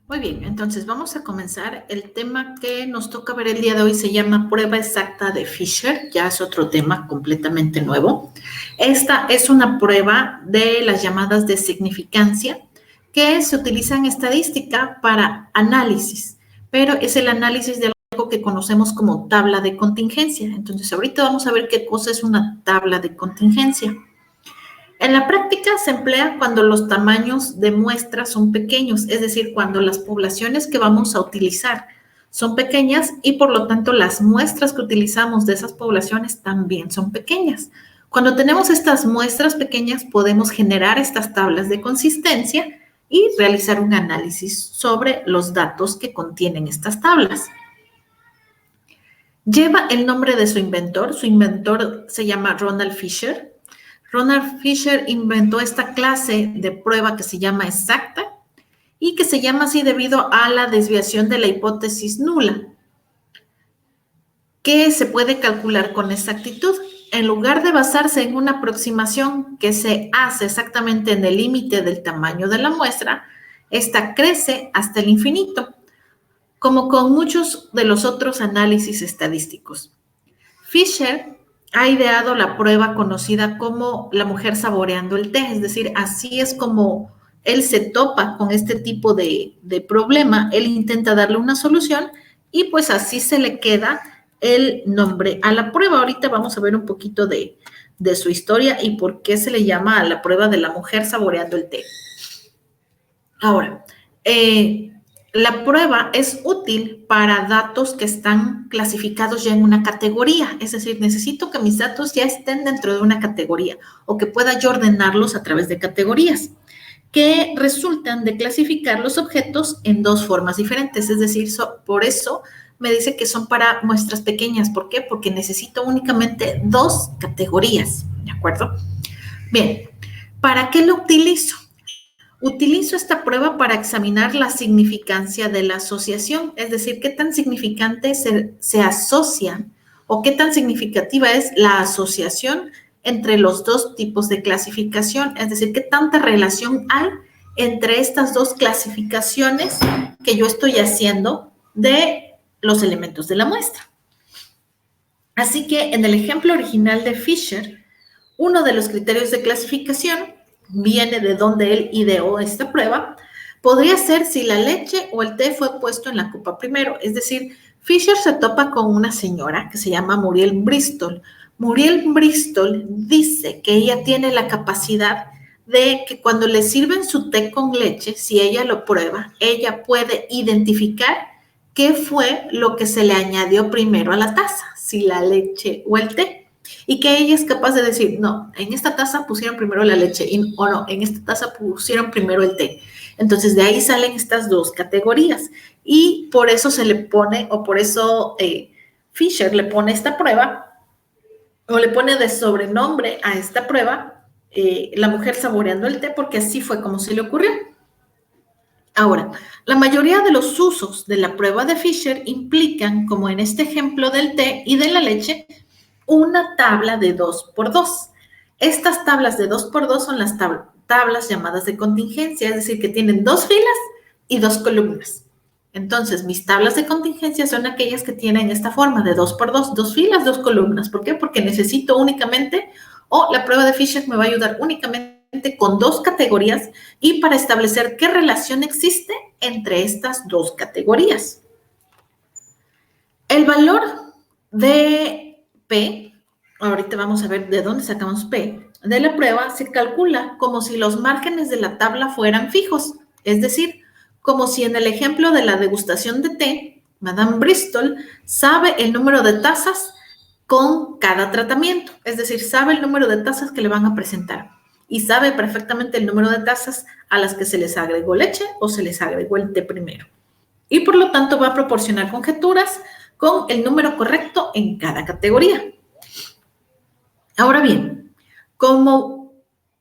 Muy bien, entonces vamos a comenzar. El tema que nos toca ver el día de hoy se llama prueba exacta de Fisher, ya es otro tema completamente nuevo. Esta es una prueba de las llamadas de significancia que se utiliza en estadística para análisis, pero es el análisis de algo que conocemos como tabla de contingencia. Entonces ahorita vamos a ver qué cosa es una tabla de contingencia. En la práctica se emplea cuando los tamaños de muestras son pequeños, es decir, cuando las poblaciones que vamos a utilizar son pequeñas y por lo tanto las muestras que utilizamos de esas poblaciones también son pequeñas. Cuando tenemos estas muestras pequeñas podemos generar estas tablas de consistencia y realizar un análisis sobre los datos que contienen estas tablas. Lleva el nombre de su inventor se llama Ronald Fisher. Ronald Fisher inventó esta clase de prueba que se llama exacta y que se llama así debido a la desviación de la hipótesis nula, que se puede calcular con exactitud. En lugar de basarse en una aproximación que se hace exactamente en el límite del tamaño de la muestra, esta crece hasta el infinito, como con muchos de los otros análisis estadísticos. Fisher ha ideado la prueba conocida como la mujer saboreando el té, es decir, así es como él se topa con este tipo de problema, él intenta darle una solución y pues así se le queda el nombre a la prueba. Ahorita vamos a ver un poquito de su historia y por qué se le llama a la prueba de la mujer saboreando el té. Ahora, la prueba es útil para datos que están clasificados ya en una categoría, es decir, necesito que mis datos ya estén dentro de una categoría o que pueda yo ordenarlos a través de categorías que resultan de clasificar los objetos en dos formas diferentes, es decir, por eso me dice que son para muestras pequeñas. ¿Por qué? Porque necesito únicamente dos categorías, ¿de acuerdo? Bien, ¿para qué lo utilizo? Utilizo esta prueba para examinar la significancia de la asociación, es decir, qué tan significante se asocian o qué tan significativa es la asociación entre los dos tipos de clasificación, es decir, qué tanta relación hay entre estas dos clasificaciones que yo estoy haciendo de los elementos de la muestra. Así que en el ejemplo original de Fisher, uno de los criterios de clasificación viene de donde él ideó esta prueba, podría ser si la leche o el té fue puesto en la copa primero. Es decir, Fisher se topa con una señora que se llama Muriel Bristol. Muriel Bristol dice que ella tiene la capacidad de que cuando le sirven su té con leche, si ella lo prueba, ella puede identificar qué fue lo que se le añadió primero a la taza, si la leche o el té. Y que ella es capaz de decir, no, en esta taza pusieron primero la leche o no, en esta taza pusieron primero el té. Entonces de ahí salen estas dos categorías y por eso se le pone, o por eso Fisher le pone esta prueba o le pone de sobrenombre a esta prueba la mujer saboreando el té, porque así fue como se le ocurrió. Ahora, la mayoría de los usos de la prueba de Fisher implican, como en este ejemplo del té y de la leche, una tabla de 2 por 2. Estas tablas de 2 por 2 son las tablas llamadas de contingencia, es decir, que tienen dos filas y dos columnas. Entonces, mis tablas de contingencia son aquellas que tienen esta forma de 2 por 2, dos filas, dos columnas. ¿Por qué? Porque necesito únicamente, o la prueba de Fisher me va a ayudar únicamente con dos categorías y para establecer qué relación existe entre estas dos categorías. El valor de P, ahorita vamos a ver de dónde sacamos P, de la prueba se calcula como si los márgenes de la tabla fueran fijos, es decir, como si en el ejemplo de la degustación de té, Madame Bristol sabe el número de tazas con cada tratamiento, es decir, sabe el número de tazas que le van a presentar y sabe perfectamente el número de tazas a las que se les agregó leche o se les agregó el té primero. Y por lo tanto va a proporcionar conjeturas con el número correcto en cada categoría. Ahora bien, como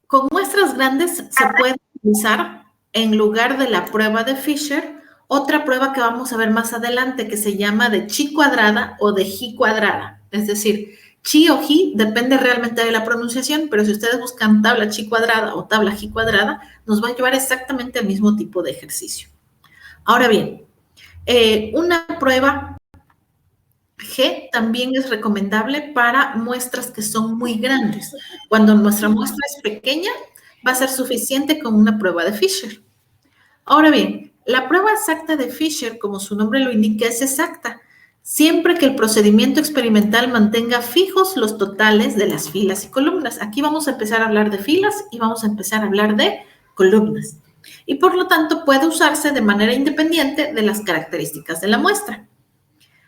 con muestras grandes se puede utilizar en lugar de la prueba de Fisher otra prueba que vamos a ver más adelante que se llama de chi cuadrada o de ji cuadrada. Es decir, chi o ji depende realmente de la pronunciación, pero si ustedes buscan tabla chi cuadrada o tabla ji cuadrada, nos va a llevar exactamente al mismo tipo de ejercicio. Ahora bien, una prueba G también es recomendable para muestras que son muy grandes. Cuando nuestra muestra es pequeña, va a ser suficiente con una prueba de Fisher. Ahora bien, la prueba exacta de Fisher, como su nombre lo indica, es exacta, siempre que el procedimiento experimental mantenga fijos los totales de las filas y columnas. Aquí vamos a empezar a hablar de filas y vamos a empezar a hablar de columnas. Y por lo tanto puede usarse de manera independiente de las características de la muestra.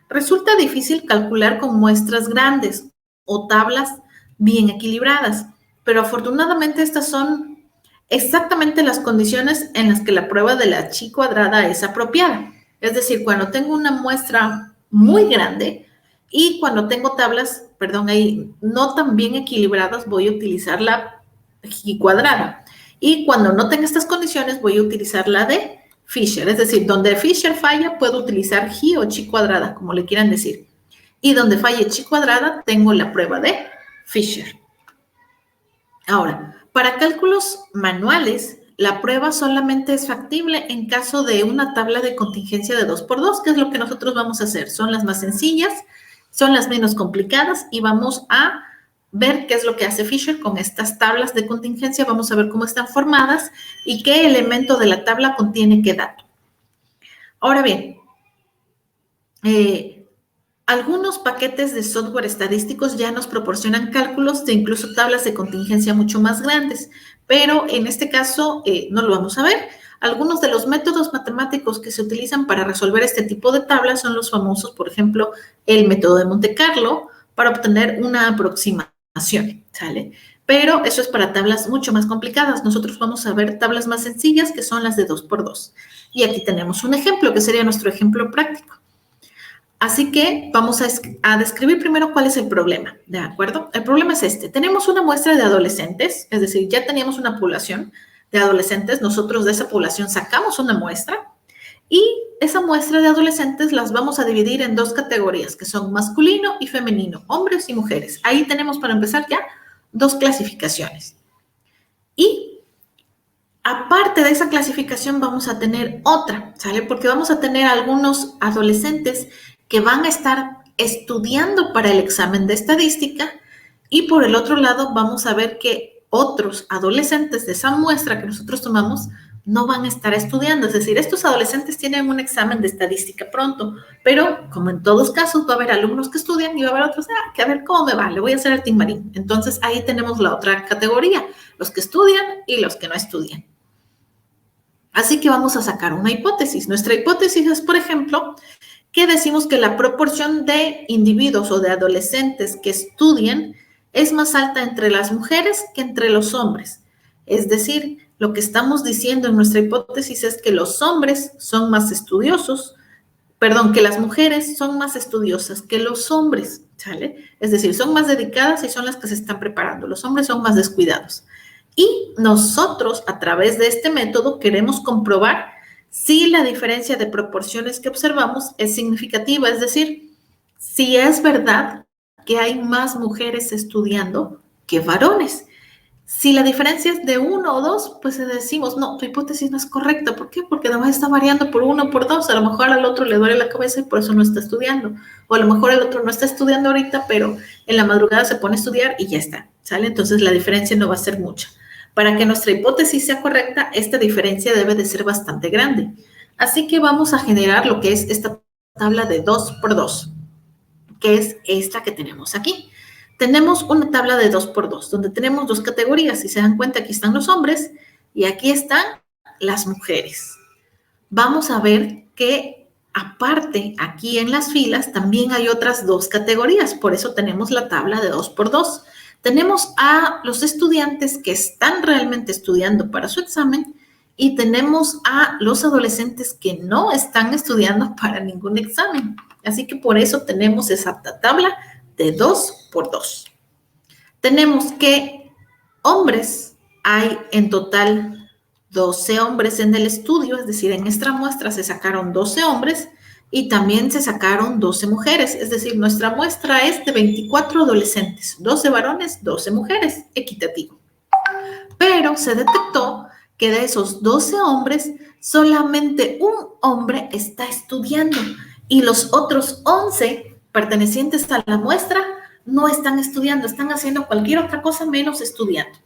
Resulta difícil calcular con muestras grandes o tablas bien equilibradas, pero afortunadamente estas son exactamente las condiciones en las que la prueba de la chi cuadrada es apropiada. Es decir, cuando tengo una muestra muy grande y cuando tengo tablas, perdón, ahí no tan bien equilibradas, voy a utilizar la chi cuadrada. Y cuando no tenga estas condiciones, voy a utilizar la de Fisher. Es decir, donde Fisher falla, puedo utilizar chi o chi cuadrada, como le quieran decir. Y donde falle chi cuadrada, tengo la prueba de Fisher. Ahora, para cálculos manuales, la prueba solamente es factible en caso de una tabla de contingencia de 2x2, que es lo que nosotros vamos a hacer. Son las más sencillas, son las menos complicadas y vamos a ver qué es lo que hace Fisher con estas tablas de contingencia. Vamos a ver cómo están formadas y qué elemento de la tabla contiene qué dato. Ahora bien, algunos paquetes de software estadísticos ya nos proporcionan cálculos de incluso tablas de contingencia mucho más grandes, pero en este caso no lo vamos a ver. Algunos de los métodos matemáticos que se utilizan para resolver este tipo de tablas son los famosos, por ejemplo, el método de Monte Carlo para obtener una aproximación, ¿sale? Pero eso es para tablas mucho más complicadas. Nosotros vamos a ver tablas más sencillas que son las de 2x2. Y aquí tenemos un ejemplo que sería nuestro ejemplo práctico. Así que vamos a describir primero cuál es el problema, ¿de acuerdo? El problema es este. Tenemos una muestra de adolescentes, es decir, ya teníamos una población de adolescentes. Nosotros de esa población sacamos una muestra y esa muestra de adolescentes las vamos a dividir en dos categorías, que son masculino y femenino, hombres y mujeres. Ahí tenemos para empezar ya dos clasificaciones. Y aparte de esa clasificación vamos a tener otra, ¿sale? Porque vamos a tener algunos adolescentes que van a estar estudiando para el examen de estadística y por el otro lado vamos a ver que otros adolescentes de esa muestra que nosotros tomamos no van a estar estudiando. Es decir, estos adolescentes tienen un examen de estadística pronto, pero como en todos casos va a haber alumnos que estudian y va a haber otros, que a ver cómo me va, le voy a hacer el Team Marín. Entonces ahí tenemos la otra categoría, los que estudian y los que no estudian. Así que vamos a sacar una hipótesis. Nuestra hipótesis es, por ejemplo, que decimos que la proporción de individuos o de adolescentes que estudian es más alta entre las mujeres que entre los hombres. Es decir, lo que estamos diciendo en nuestra hipótesis es que los hombres son más estudiosos, perdón, que las mujeres son más estudiosas que los hombres, ¿sale? Es decir, son más dedicadas y son las que se están preparando. Los hombres son más descuidados. Y nosotros, a través de este método, queremos comprobar si la diferencia de proporciones que observamos es significativa, es decir, si es verdad que hay más mujeres estudiando que varones. Si la diferencia es de 1 o 2, pues decimos, no, tu hipótesis no es correcta. ¿Por qué? Porque además está variando por 1 o por 2. A lo mejor al otro le duele la cabeza y por eso no está estudiando. O a lo mejor el otro no está estudiando ahorita, pero en la madrugada se pone a estudiar y ya está, ¿sale? Entonces la diferencia no va a ser mucha. Para que nuestra hipótesis sea correcta, esta diferencia debe de ser bastante grande. Así que vamos a generar lo que es esta tabla de 2x2, que es esta que tenemos aquí. Tenemos una tabla de 2x2, donde tenemos dos categorías. Si se dan cuenta, aquí están los hombres y aquí están las mujeres. Vamos a ver que aparte, aquí en las filas, también hay otras dos categorías. Por eso tenemos la tabla de 2x2. Tenemos a los estudiantes que están realmente estudiando para su examen y tenemos a los adolescentes que no están estudiando para ningún examen. Así que por eso tenemos esa tabla de 2x2. Tenemos que hombres, hay en total 12 hombres en el estudio, es decir, en nuestra muestra se sacaron 12 hombres y también se sacaron 12 mujeres, es decir, nuestra muestra es de 24 adolescentes, 12 varones, 12 mujeres, equitativo. Pero se detectó que de esos 12 hombres, solamente un hombre está estudiando y los otros 11 pertenecientes a la muestra no están estudiando, están haciendo cualquier otra cosa menos estudiando.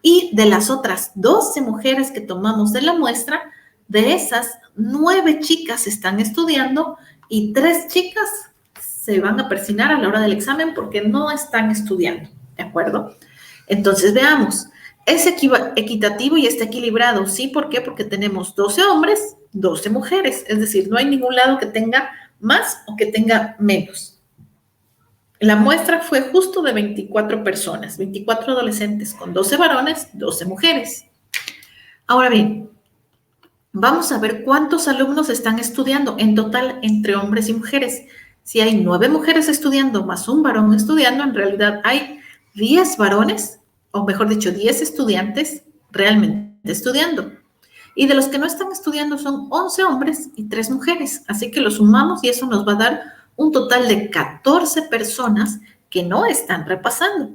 Y de las otras 12 mujeres que tomamos de la muestra, de esas 9 chicas están estudiando y 3 chicas se van a persignar a la hora del examen porque no están estudiando, ¿de acuerdo? Entonces veamos, es equitativo y está equilibrado, ¿sí? ¿Por qué? Porque tenemos 12 hombres, 12 mujeres, es decir, no hay ningún lado que tenga más o que tenga menos. La muestra fue justo de 24 personas, 24 adolescentes con 12 varones, 12 mujeres. Ahora bien, vamos a ver cuántos alumnos están estudiando en total entre hombres y mujeres. Si hay 9 mujeres estudiando más un varón estudiando, en realidad hay 10 varones, o mejor dicho, 10 estudiantes realmente estudiando. Y de los que no están estudiando son 11 hombres y 3 mujeres. Así que lo sumamos y eso nos va a dar un total de 14 personas que no están repasando.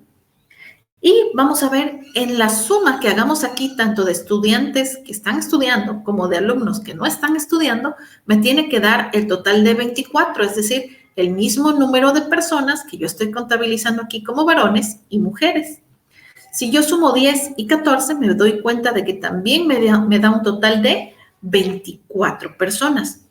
Y vamos a ver en la suma que hagamos aquí, tanto de estudiantes que están estudiando como de alumnos que no están estudiando, me tiene que dar el total de 24, es decir, el mismo número de personas que yo estoy contabilizando aquí como varones y mujeres. Si yo sumo 10 y 14, me doy cuenta de que también me da un total de 24 personas.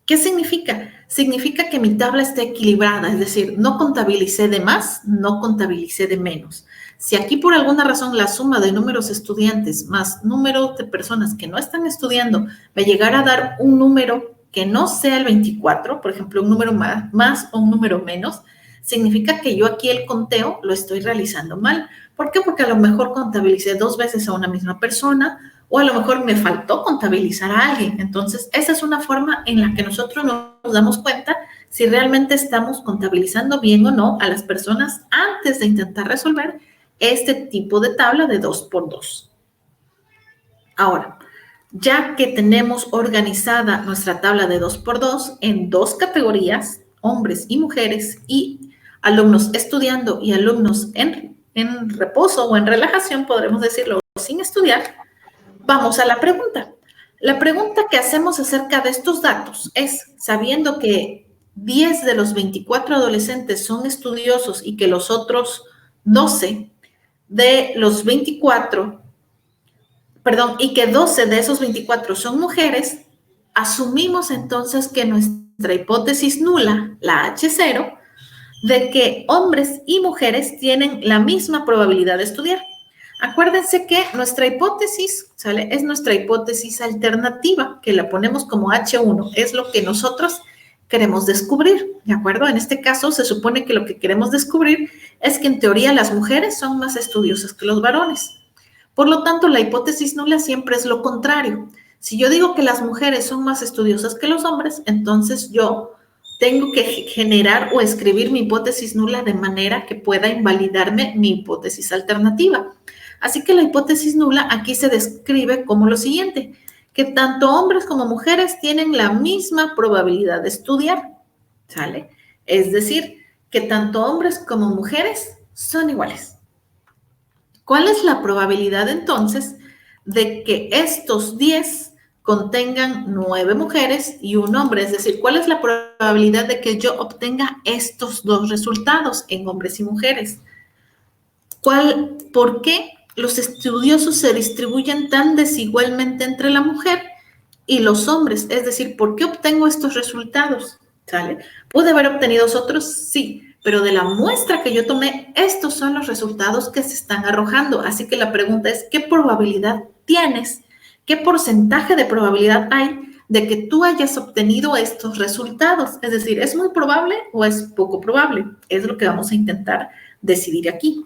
¿Qué significa? Significa que mi tabla está equilibrada, es decir, no contabilicé de más, no contabilicé de menos. Si aquí por alguna razón la suma de números estudiantes más número de personas que no están estudiando me llegara a dar un número que no sea el 24, por ejemplo, un número más o un número menos, significa que yo aquí el conteo lo estoy realizando mal. ¿Por qué? Porque a lo mejor contabilicé 2 veces a una misma persona o a lo mejor me faltó contabilizar a alguien. Entonces, esa es una forma en la que nosotros nos damos cuenta si realmente estamos contabilizando bien o no a las personas antes de intentar resolver este tipo de tabla de 2 por 2. Ahora, ya que tenemos organizada nuestra tabla de 2 por 2 en 2 categorías, hombres y mujeres, y alumnos estudiando y alumnos en reposo o en relajación, podremos decirlo, sin estudiar, vamos a la pregunta. La pregunta que hacemos acerca de estos datos es, sabiendo que 10 de los 24 adolescentes son estudiosos y que los otros 12 de los 24, y que 12 de esos 24 son mujeres, asumimos entonces que nuestra hipótesis nula, la H0, de que hombres y mujeres tienen la misma probabilidad de estudiar. Acuérdense que nuestra hipótesis, ¿sale? Es nuestra hipótesis alternativa, que la ponemos como H1, es lo que nosotros queremos descubrir, ¿de acuerdo? En este caso se supone que lo que queremos descubrir es que en teoría las mujeres son más estudiosas que los varones. Por lo tanto, la hipótesis nula siempre es lo contrario. Si yo digo que las mujeres son más estudiosas que los hombres, entonces yo tengo que generar o escribir mi hipótesis nula de manera que pueda invalidarme mi hipótesis alternativa. Así que la hipótesis nula aquí se describe como lo siguiente, que tanto hombres como mujeres tienen la misma probabilidad de estudiar, ¿sale? Es decir, que tanto hombres como mujeres son iguales. ¿Cuál es la probabilidad entonces de que estos 10 contengan 9 mujeres y un hombre? Es decir, ¿cuál es la probabilidad de que yo obtenga estos dos resultados en hombres y mujeres? ¿Por qué los estudiosos se distribuyen tan desigualmente entre la mujer y los hombres? Es decir, ¿por qué obtengo estos resultados? ¿Sale? ¿Pude haber obtenido otros? Sí, pero de la muestra que yo tomé, estos son los resultados que se están arrojando. Así que la pregunta es, ¿qué probabilidad tienes? ¿Qué porcentaje de probabilidad hay de que tú hayas obtenido estos resultados? Es decir, ¿es muy probable o es poco probable? Es lo que vamos a intentar decidir aquí.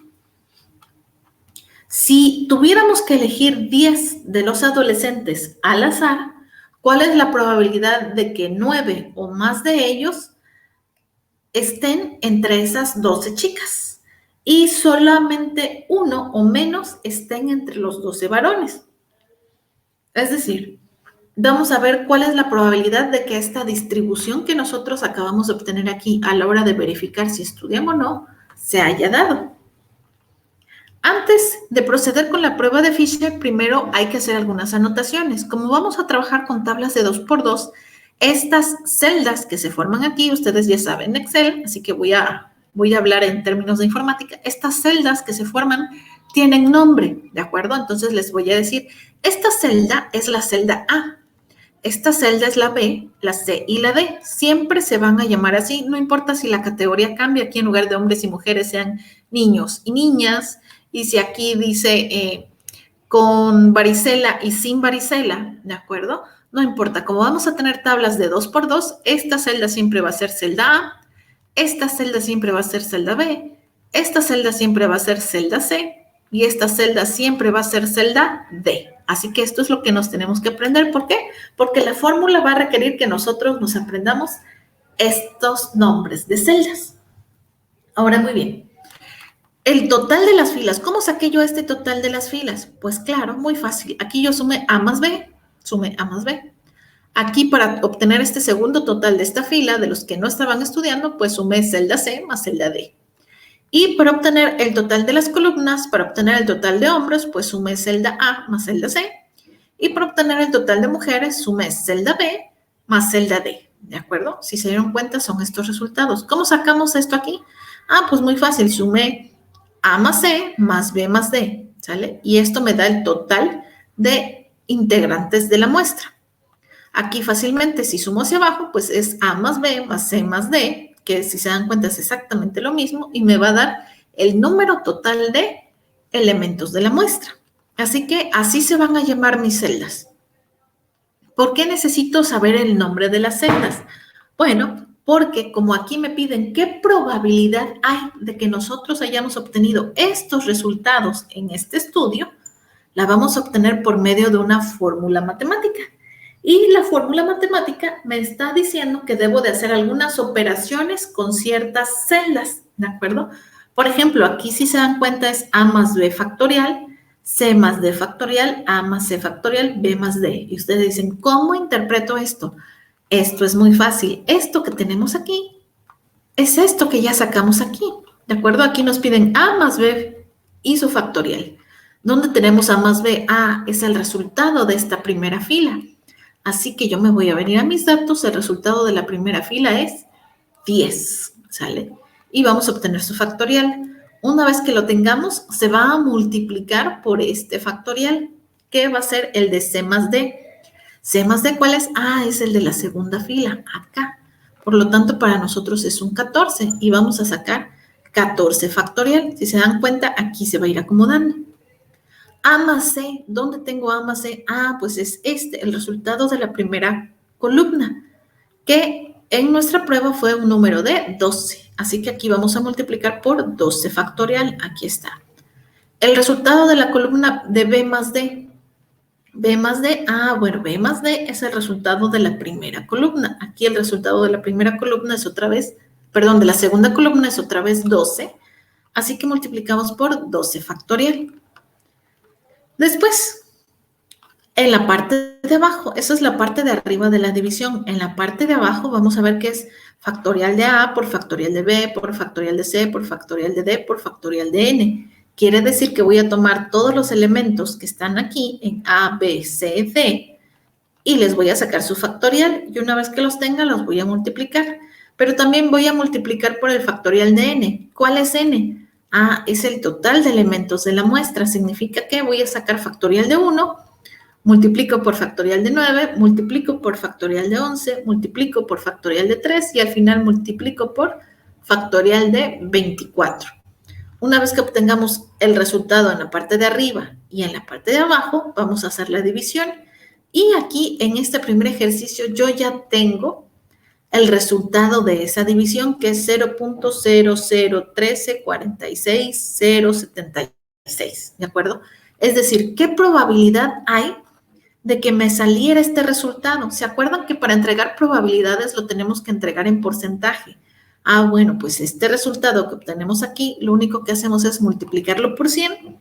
Si tuviéramos que elegir 10 de los adolescentes al azar, ¿cuál es la probabilidad de que 9 o más de ellos estén entre esas 12 chicas y solamente uno o menos estén entre los 12 varones? Es decir, vamos a ver cuál es la probabilidad de que esta distribución que nosotros acabamos de obtener aquí a la hora de verificar si estudiamos o no, se haya dado. Antes de proceder con la prueba de Fisher, primero hay que hacer algunas anotaciones. Como vamos a trabajar con tablas de 2x2, estas celdas que se forman aquí, ustedes ya saben Excel, así que voy a hablar en términos de informática. Estas celdas que se forman tienen nombre, ¿de acuerdo? Entonces les voy a decir, esta celda es la celda A. Esta celda es la B, la C y la D. Siempre se van a llamar así, no importa si la categoría cambia, aquí en lugar de hombres y mujeres sean niños y niñas, y si aquí dice con varicela y sin varicela, ¿de acuerdo? No importa, como vamos a tener tablas de 2x2, esta celda siempre va a ser celda A, esta celda siempre va a ser celda B, esta celda siempre va a ser celda C y esta celda siempre va a ser celda D. Así que esto es lo que nos tenemos que aprender. ¿Por qué? Porque la fórmula va a requerir que nosotros nos aprendamos estos nombres de celdas. Ahora, muy bien. El total de las filas. ¿Cómo saqué yo este total de las filas? Pues claro, muy fácil. Aquí yo sumé A más B, sumé A más B. Aquí para obtener este segundo total de esta fila, de los que no estaban estudiando, pues sumé celda C más celda D. Y para obtener el total de las columnas, para obtener el total de hombres, pues sumé celda A más celda C. Y para obtener el total de mujeres, sumé celda B más celda D. ¿De acuerdo? Si se dieron cuenta, son estos resultados. ¿Cómo sacamos esto aquí? Ah, pues muy fácil. Sumé A más C más B más D. ¿Sale? Y esto me da el total de integrantes de la muestra. Aquí fácilmente, si sumo hacia abajo, pues es A más B más C más D, que si se dan cuenta es exactamente lo mismo, y me va a dar el número total de elementos de la muestra. Así que así se van a llamar mis celdas. ¿Por qué necesito saber el nombre de las celdas? Bueno, porque como aquí me piden qué probabilidad hay de que nosotros hayamos obtenido estos resultados en este estudio, la vamos a obtener por medio de una fórmula matemática. Y la fórmula matemática me está diciendo que debo de hacer algunas operaciones con ciertas celdas, ¿de acuerdo? Por ejemplo, aquí si se dan cuenta es A más B factorial, C más D factorial, A más C factorial, B más D. Y ustedes dicen, ¿cómo interpreto esto? Esto es muy fácil. Esto que tenemos aquí es esto que ya sacamos aquí, ¿de acuerdo? Aquí nos piden A más B y su factorial. ¿Dónde tenemos A más B? A es el resultado de esta primera fila. Así que yo me voy a venir a mis datos, el resultado de la primera fila es 10, ¿sale? Y vamos a obtener su factorial. Una vez que lo tengamos, se va a multiplicar por este factorial, que va a ser el de C más D. ¿C más D cuál es? Ah, es el de la segunda fila, acá. Por lo tanto, para nosotros es un 14 y vamos a sacar 14 factorial. Si se dan cuenta, aquí se va a ir acomodando. A más C, ¿dónde tengo A más C? Ah, pues es este, el resultado de la primera columna, que en nuestra prueba fue un número de 12. Así que aquí vamos a multiplicar por 12 factorial. Aquí está. El resultado de la columna de B más D. B más D, bueno, B más D es el resultado de la primera columna. Aquí el resultado de la primera columna es otra vez, perdón, de la segunda columna es otra vez 12. Así que multiplicamos por 12 factorial. Después, en la parte de abajo, esa es la parte de arriba de la división. En la parte de abajo vamos a ver que es factorial de A por factorial de B, por factorial de C, por factorial de D, por factorial de N. Quiere decir que voy a tomar todos los elementos que están aquí en A, B, C, D y les voy a sacar su factorial. Y una vez que los tenga, los voy a multiplicar. Pero también voy a multiplicar por el factorial de N. ¿Cuál es N? Es el total de elementos de la muestra. Significa que voy a sacar factorial de 1, multiplico por factorial de 9, multiplico por factorial de 11, multiplico por factorial de 3 y al final multiplico por factorial de 24. Una vez que obtengamos el resultado en la parte de arriba y en la parte de abajo, vamos a hacer la división. Y aquí en este primer ejercicio yo ya tengo el resultado de esa división, que es 0.001346076, ¿de acuerdo? Es decir, ¿qué probabilidad hay de que me saliera este resultado? ¿Se acuerdan que para entregar probabilidades lo tenemos que entregar en porcentaje? Bueno, pues este resultado que obtenemos aquí, lo único que hacemos es multiplicarlo por 100.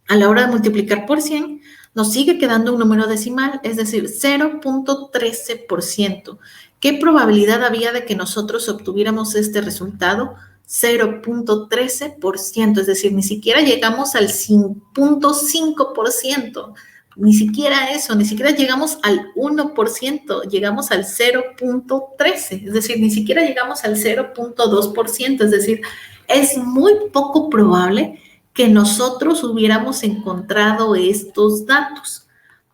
A la hora de multiplicar por 100, nos sigue quedando un número decimal, es decir, 0.13%. ¿Qué probabilidad había de que nosotros obtuviéramos este resultado? 0.13%, es decir, ni siquiera llegamos al 0.5%, ni siquiera eso, ni siquiera llegamos al 1%, llegamos al 0.13%, es decir, ni siquiera llegamos al 0.2%, es decir, es muy poco probable que nosotros hubiéramos encontrado estos datos.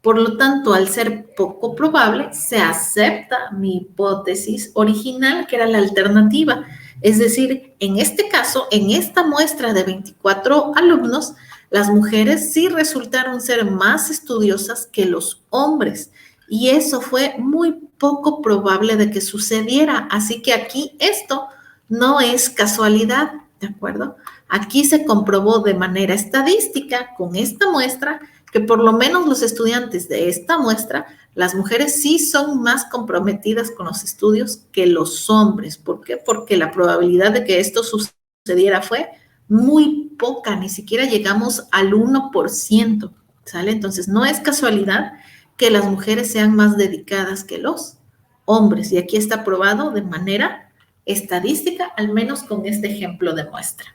Por lo tanto, al ser poco probable, se acepta mi hipótesis original, que era la alternativa. Es decir, en este caso, en esta muestra de 24 alumnos, las mujeres sí resultaron ser más estudiosas que los hombres. Y eso fue muy poco probable de que sucediera. Así que aquí esto no es casualidad, ¿de acuerdo? Aquí se comprobó de manera estadística con esta muestra que por lo menos los estudiantes de esta muestra, las mujeres sí son más comprometidas con los estudios que los hombres. ¿Por qué? Porque la probabilidad de que esto sucediera fue muy poca, ni siquiera llegamos al 1%, ¿sale? Entonces, no es casualidad que las mujeres sean más dedicadas que los hombres. Y aquí está probado de manera estadística, al menos con este ejemplo de muestra.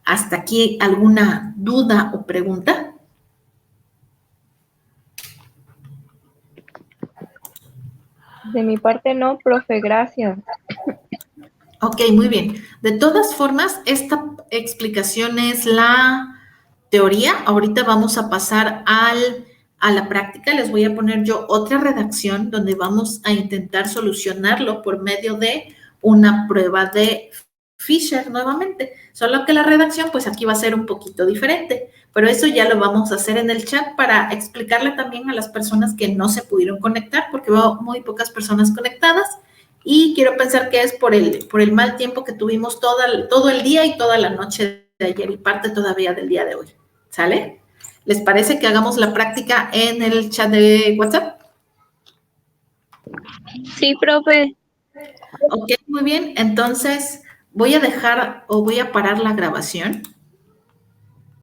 ¿Hasta aquí alguna duda o pregunta? De mi parte no, profe, gracias. Ok, muy bien. De todas formas, esta explicación es la teoría. Ahorita vamos a pasar a la práctica. Les voy a poner yo otra redacción donde vamos a intentar solucionarlo por medio de una prueba de Fisher nuevamente. Solo que la redacción, pues aquí va a ser un poquito diferente. Pero eso ya lo vamos a hacer en el chat para explicarle también a las personas que no se pudieron conectar, porque veo muy pocas personas conectadas. Y quiero pensar que es por el mal tiempo que tuvimos todo el día y toda la noche de ayer y parte todavía del día de hoy. ¿Sale? ¿Les parece que hagamos la práctica en el chat de WhatsApp? Sí, profe. Ok, muy bien. Entonces voy a dejar o voy a parar la grabación